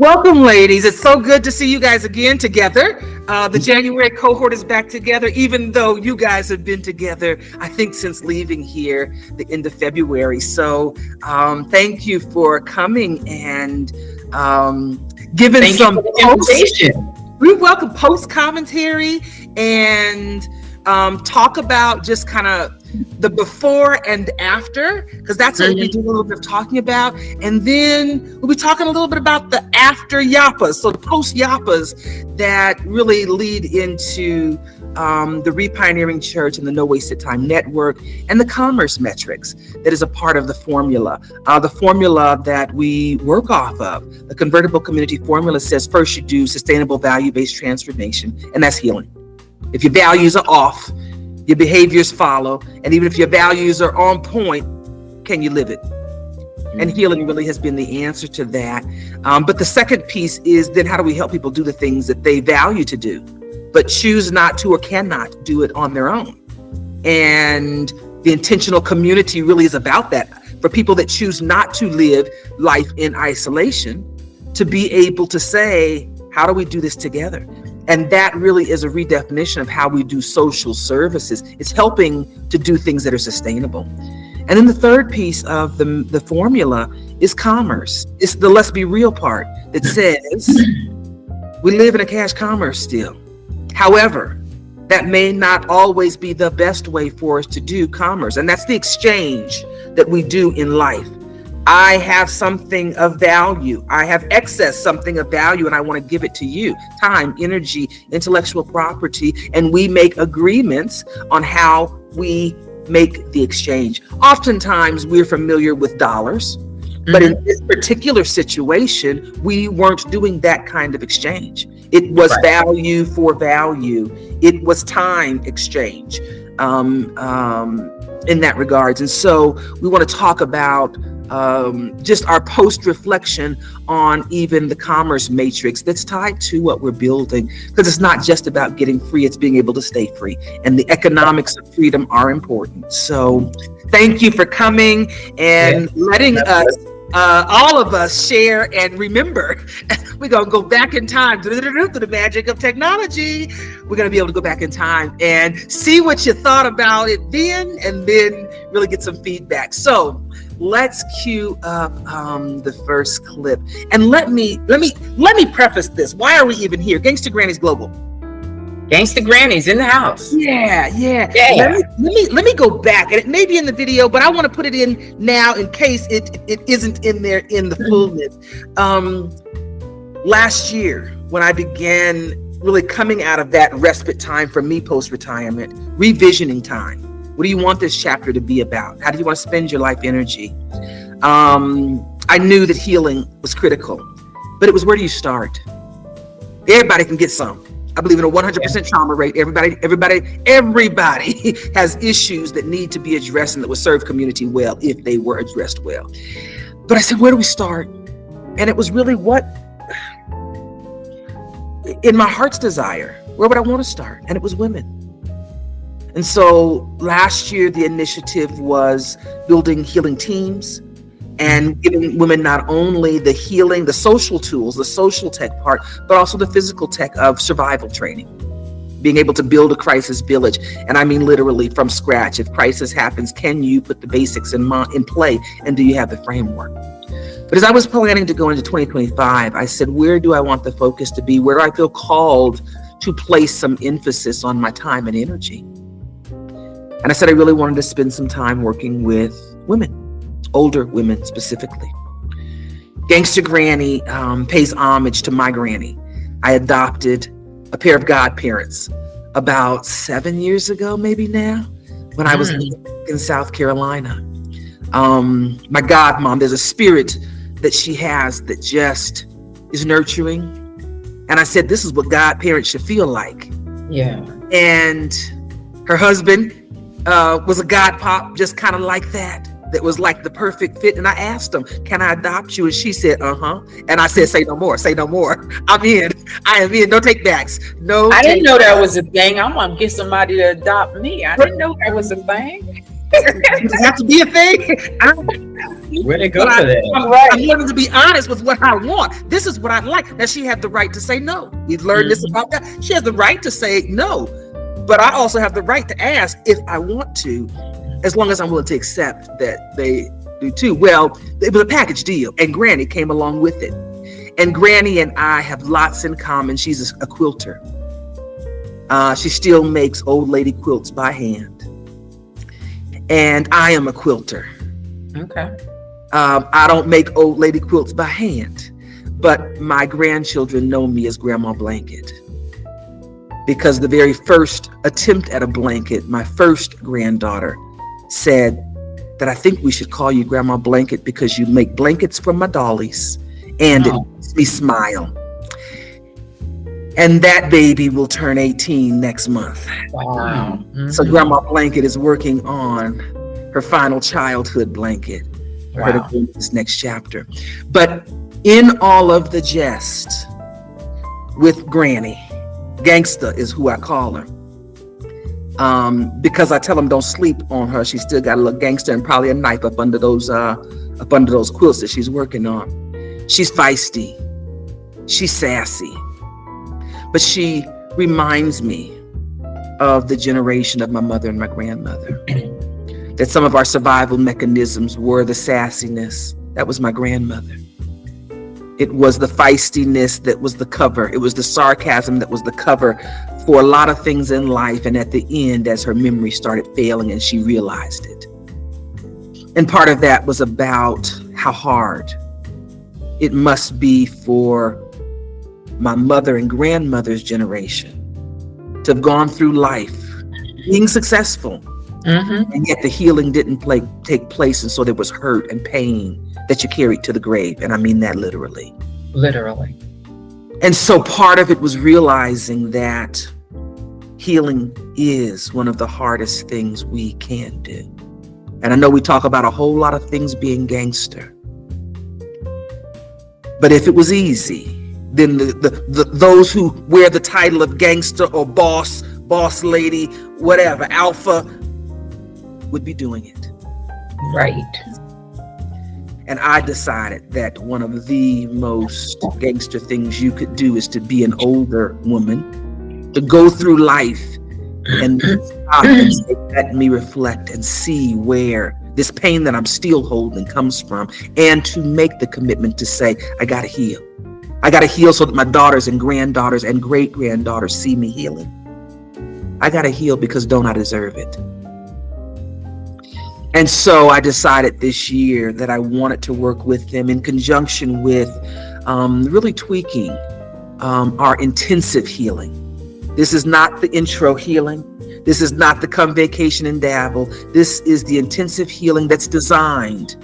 Welcome, ladies. It's so good to see you guys again together. The January cohort is back together, even though you guys have been together, I think, since leaving here the end of February. So thank you for coming and giving some information. We welcome post commentary and talk about just kind of the before and after, because that's what we do a little bit of talking about. And then we'll be talking a little bit about the after yappas, so the post yappas that really lead into the Repioneering Church and the No Wasted Time Network and the commerce metrics that is a part of the formula that we work off of. The convertible community formula says first you do sustainable value-based transformation, and that's healing. If your values are off, your behaviors follow. And even if your values are on point, can you live it? And healing really has been the answer to that. But the second piece is then how do we help people do the things that they value to do, but choose not to or cannot do it on their own? And the intentional community really is about that. For people that choose not to live life in isolation, to be able to say, how do we do this together? And that really is a redefinition of how we do social services. It's helping to do things that are sustainable. And then the third piece of the formula is commerce. It's the let's be real part that says we live in a cash commerce still. However, that may not always be the best way for us to do commerce. And that's the exchange that we do in life. I have something of value. I have excess something of value, and I want to give it to you. Time, energy, intellectual property, and we make agreements on how we make the exchange. Oftentimes, we're familiar with dollars, but in this particular situation, we weren't doing that kind of exchange. It was value for value. It was time exchange in that regards. And so we want to talk about just our post-reflection on even the commerce matrix that's tied to what we're building, because it's not just about getting free, it's being able to stay free, and the economics of freedom are important. So thank you for coming and letting us, all of us, share and remember. We're going to go back in time through the magic of technology. We're going to be able to go back in time and see what you thought about it then, and then really get some feedback. So let's cue up the first clip. And let me preface this. Why are we even here? Gangsta Grannies Global. Gangsta Grannies in the house. Yeah. Let me go back, and it may be in the video, but I want to put it in now in case it isn't in there in the fullness. Last year, when I began really coming out of that respite time for me post-retirement, revisioning time. What do you want this chapter to be about? How do you want to spend your life energy? I knew that healing was critical, but it was, where do you start? Everybody can get some. I believe in a 100% trauma rate. Everybody has issues that need to be addressed and that would serve community well if they were addressed well. But I said, where do we start? And it was really what, in my heart's desire, where would I want to start? And it was women. And so last year, the initiative was building healing teams and giving women not only the healing, the social tools, the social tech part, but also the physical tech of survival training, being able to build a crisis village. And I mean, literally from scratch. If crisis happens, can you put the basics in play? And do you have the framework? But as I was planning to go into 2025, I said, where do I want the focus to be? Where do I feel called to place some emphasis on my time and energy? And I said, I really wanted to spend some time working with women, older women specifically. Gangsta Granny pays homage to my granny. I adopted a pair of godparents about 7 years ago, maybe now, when I was in South Carolina. My godmom, there's a spirit that she has that just is nurturing. And I said, this is what godparents should feel like. Yeah. And her husband was a god pop, just kind of like that was like the perfect fit. And I asked him, can I adopt you? And she said, And I said, say no more. I'm in. I am in. No take backs. I didn't know that was a thing. I'm going to get somebody to adopt me. I didn't know that was a thing. Does it have to be a thing? Where'd it go But for that? I'm learning to be honest with what I want. This is what I like. Now, she had the right to say no. We've learned this about that. She has the right to say no. But I also have the right to ask if I want to, as long as I'm willing to accept that they do too. Well, it was a package deal, and Granny came along with it. And Granny and I have lots in common. She's a quilter. She still makes old lady quilts by hand. And I am a quilter. Okay. I don't make old lady quilts by hand, but my grandchildren know me as Grandma Blanket, because the very first attempt at a blanket, my first granddaughter said that I think we should call you Grandma Blanket because you make blankets for my dollies and it makes me smile. And that baby will turn 18 next month. Wow. Mm-hmm. So Grandma Blanket is working on her final childhood blanket for her to go into this next chapter. But in all of the jest with Granny, Gangsta is who I call her. Because I tell them don't sleep on her. She's still got a little gangster and probably a knife up under those quilts that she's working on. She's feisty. She's sassy. But she reminds me of the generation of my mother and my grandmother. That some of our survival mechanisms were the sassiness. That was my grandmother. It was the feistiness that was the cover. It was the sarcasm that was the cover for a lot of things in life. And at the end, as her memory started failing and she realized it. And part of that was about how hard it must be for my mother and grandmother's generation to have gone through life being successful. And yet the healing didn't take place, and so there was hurt and pain that you carried to the grave, and I mean that literally. Literally. And so part of it was realizing that healing is one of the hardest things we can do. And I know we talk about a whole lot of things being gangster, but if it was easy, then those who wear the title of gangster or boss lady, whatever, alpha, would be doing it. Right. And I decided that one of the most gangster things you could do is to be an older woman, to go through life and stop and say, let me reflect and see where this pain that I'm still holding comes from, and to make the commitment to say, I gotta heal. I gotta heal so that my daughters and granddaughters and great-granddaughters see me healing. I gotta heal because don't I deserve it? And so I decided this year that I wanted to work with them in conjunction with really tweaking our intensive healing. This is not the intro healing. This is not the come vacation and dabble. This is the intensive healing that's designed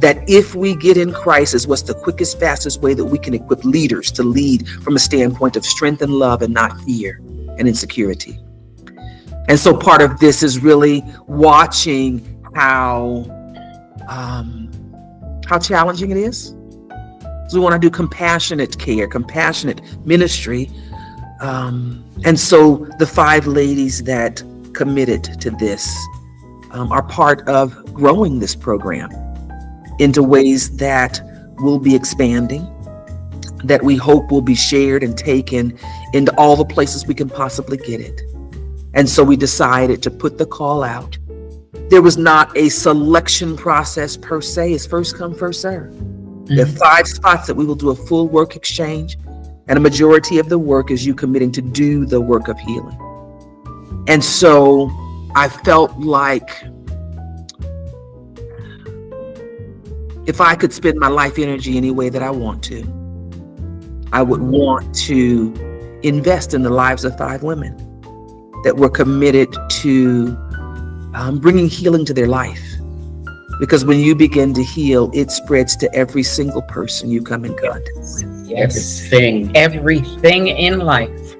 that if we get in crisis, what's the quickest, fastest way that we can equip leaders to lead from a standpoint of strength and love and not fear and insecurity. And so part of this is really watching how challenging it is. So we want to do compassionate care, compassionate ministry. And so the 5 ladies that committed to this are part of growing this program into ways that will be expanding, that we hope will be shared and taken into all the places we can possibly get it. And so we decided to put the call out. There was not a selection process per se. It's first come, first serve. There are 5 spots that we will do a full work exchange, and a majority of the work is you committing to do the work of healing. And so I felt like if I could spend my life energy any way that I want to, I would want to invest in the lives of 5 women that were committed to bringing healing to their life. Because when you begin to heal, it spreads to every single person you come in contact with. Everything in life.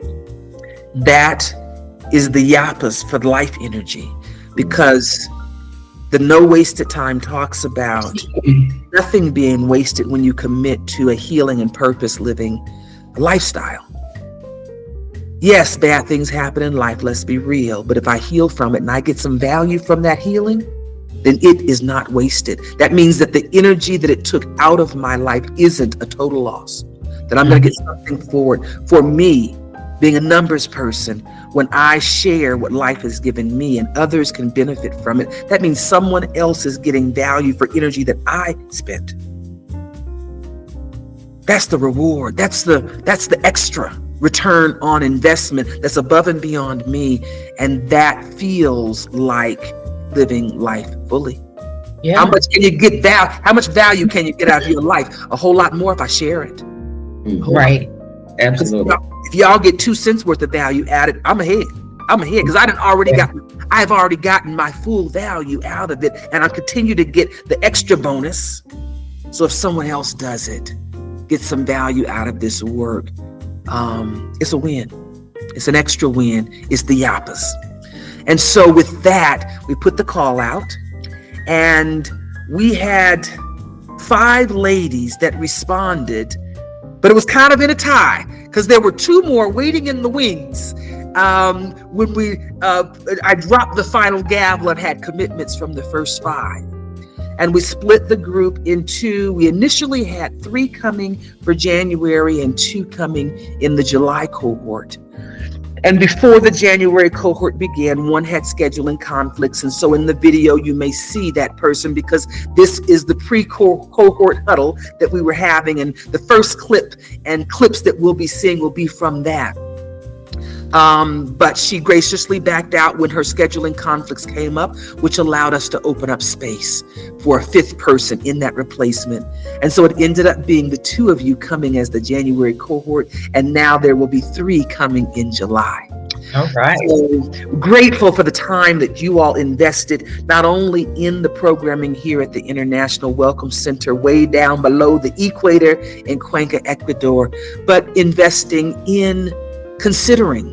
That is the yapas for life energy, because the no wasted time talks about nothing being wasted when you commit to a healing and purpose living lifestyle. Yes, bad things happen in life, let's be real. But if I heal from it and I get some value from that healing, then it is not wasted. That means that the energy that it took out of my life isn't a total loss, that I'm going to get something forward. For me, being a numbers person, when I share what life has given me and others can benefit from it, that means someone else is getting value for energy that I spent. That's the reward. That's the extra return on investment that's above and beyond me. And that feels like living life fully. Yeah. How much can you get how much value can you get out of your life? A whole lot more if I share it. Right. Absolutely. If y'all get 2 cents worth of value added, I'm ahead because I've already gotten my full value out of it, and I continue to get the extra bonus. So if someone else does it, get some value out of this work, it's a win. It's an extra win. It's the yappas. And so with that, we put the call out, and we had 5 ladies that responded, but it was kind of in a tie because there were 2 more waiting in the wings. When I dropped the final gavel and had commitments from the first 5. And we split the group in 2. We initially had 3 coming for January and 2 coming in the July cohort. And before the January cohort began, one had scheduling conflicts. And so in the video, you may see that person because this is the pre-cohort huddle that we were having. And the first clip and clips that we'll be seeing will be from that. But she graciously backed out when her scheduling conflicts came up, which allowed us to open up space for a 5th person in that replacement. And so it ended up being the 2 of you coming as the January cohort, and now there will be 3 coming in July. All right. So grateful for the time that you all invested, not only in the programming here at the International Welcome Center, way down below the equator in Cuenca, Ecuador, but investing in considering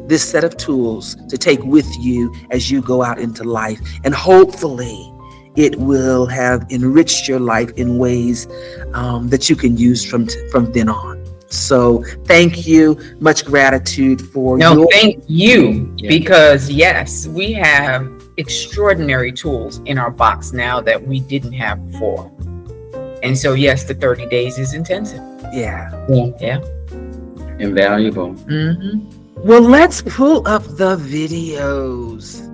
this set of tools to take with you as you go out into life. And hopefully it will have enriched your life in ways that you can use from then on. So thank you. Much gratitude for thank you. Yeah. Because yes, we have extraordinary tools in our box now that we didn't have before. And so yes, the 30 days is intensive. Yeah. Invaluable. Well, let's pull up the videos.